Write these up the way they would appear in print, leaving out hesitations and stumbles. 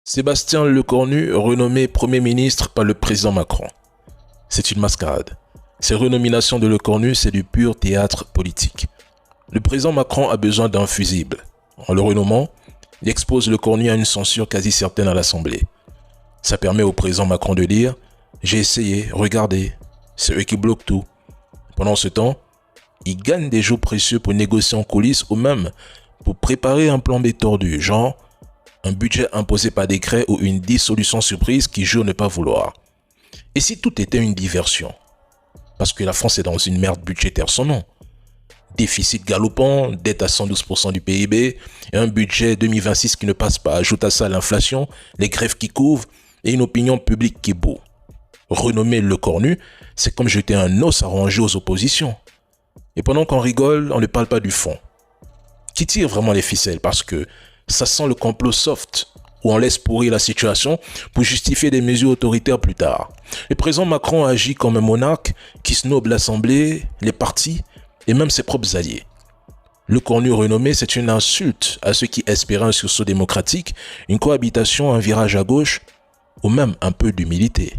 Sébastien Lecornu, renommé Premier ministre par le président Macron. C'est une mascarade. Ces renominations de Lecornu, c'est du pur théâtre politique. Le président Macron a besoin d'un fusible. En le renommant, il expose Lecornu à une censure quasi certaine à l'Assemblée. Ça permet au président Macron de dire « J'ai essayé, regardez, c'est eux qui bloquent tout ». Pendant ce temps, il gagne des jours précieux pour négocier en coulisses ou même pour préparer un plan B tordu, genre un budget imposé par décret ou une dissolution surprise qui jure ne pas vouloir. Et si tout était une diversion? Parce que la France est dans une merde budgétaire sans nom. Déficit galopant, dette à 112% du PIB, et un budget 2026 qui ne passe pas. Ajoute à ça l'inflation, les grèves qui couvrent et une opinion publique qui bout. Renommer Lecornu, c'est comme jeter un os à ronger aux oppositions. Et pendant qu'on rigole, on ne parle pas du fond. Qui tire vraiment les ficelles? Parce que ça sent le complot soft, où on laisse pourrir la situation pour justifier des mesures autoritaires plus tard. Le président Macron agit comme un monarque qui snobe l'Assemblée, les partis et même ses propres alliés. Lecornu renommé, c'est une insulte à ceux qui espéraient un sursaut démocratique, une cohabitation, un virage à gauche, ou même un peu d'humilité.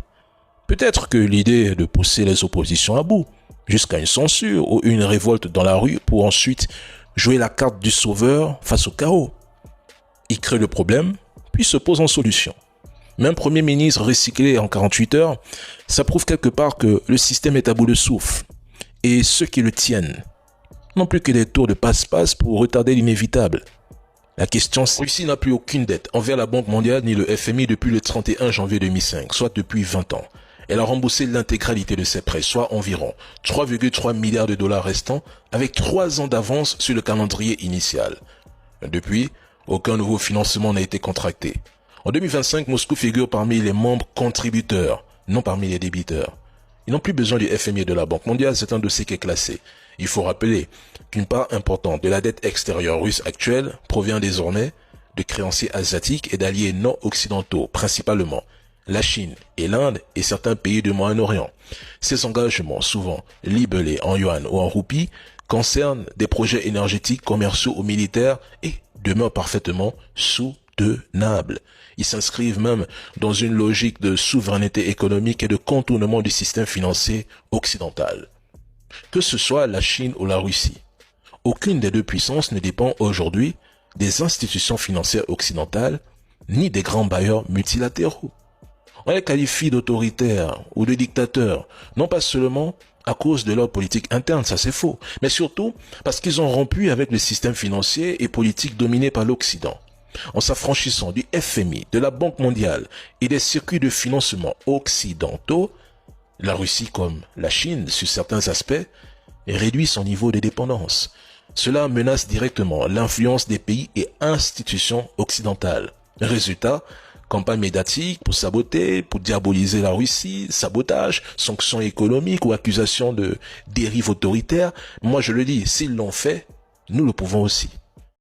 Peut-être que l'idée est de pousser les oppositions à bout, jusqu'à une censure ou une révolte dans la rue pour ensuite jouer la carte du sauveur face au chaos. Il crée le problème, puis se pose en solution. Même Premier ministre recyclé en 48 heures, ça prouve quelque part que le système est à bout de souffle. Et ceux qui le tiennent n'ont plus que des tours de passe-passe pour retarder l'inévitable. La question, c'est: la Russie n'a plus aucune dette envers la Banque mondiale ni le FMI depuis le 31 janvier 2005, soit depuis 20 ans. Elle a remboursé l'intégralité de ses prêts, soit environ 3,3 milliards de dollars restants, avec 3 ans d'avance sur le calendrier initial. Depuis, aucun nouveau financement n'a été contracté. En 2025, Moscou figure parmi les membres contributeurs, non parmi les débiteurs. Ils n'ont plus besoin du FMI et de la Banque mondiale, c'est un dossier qui est classé. Il faut rappeler qu'une part importante de la dette extérieure russe actuelle provient désormais de créanciers asiatiques et d'alliés non occidentaux, principalement la Chine et l'Inde et certains pays du Moyen-Orient. Ces engagements, souvent libellés en yuan ou en roupies, concernent des projets énergétiques, commerciaux ou militaires et demeurent parfaitement soutenables. Ils s'inscrivent même dans une logique de souveraineté économique et de contournement du système financier occidental. Que ce soit la Chine ou la Russie, aucune des deux puissances ne dépend aujourd'hui des institutions financières occidentales ni des grands bailleurs multilatéraux. On les qualifie d'autoritaires ou de dictateurs, non pas seulement à cause de leur politique interne, ça c'est faux, mais surtout parce qu'ils ont rompu avec le système financier et politique dominé par l'Occident. En s'affranchissant du FMI, de la Banque mondiale et des circuits de financement occidentaux, la Russie comme la Chine, sur certains aspects, réduit son niveau de dépendance. Cela menace directement l'influence des pays et institutions occidentales. Résultat, campagne médiatique pour saboter, pour diaboliser la Russie, sabotage, sanctions économiques ou accusations de dérive autoritaire. Moi je le dis, s'ils l'ont fait, nous le pouvons aussi.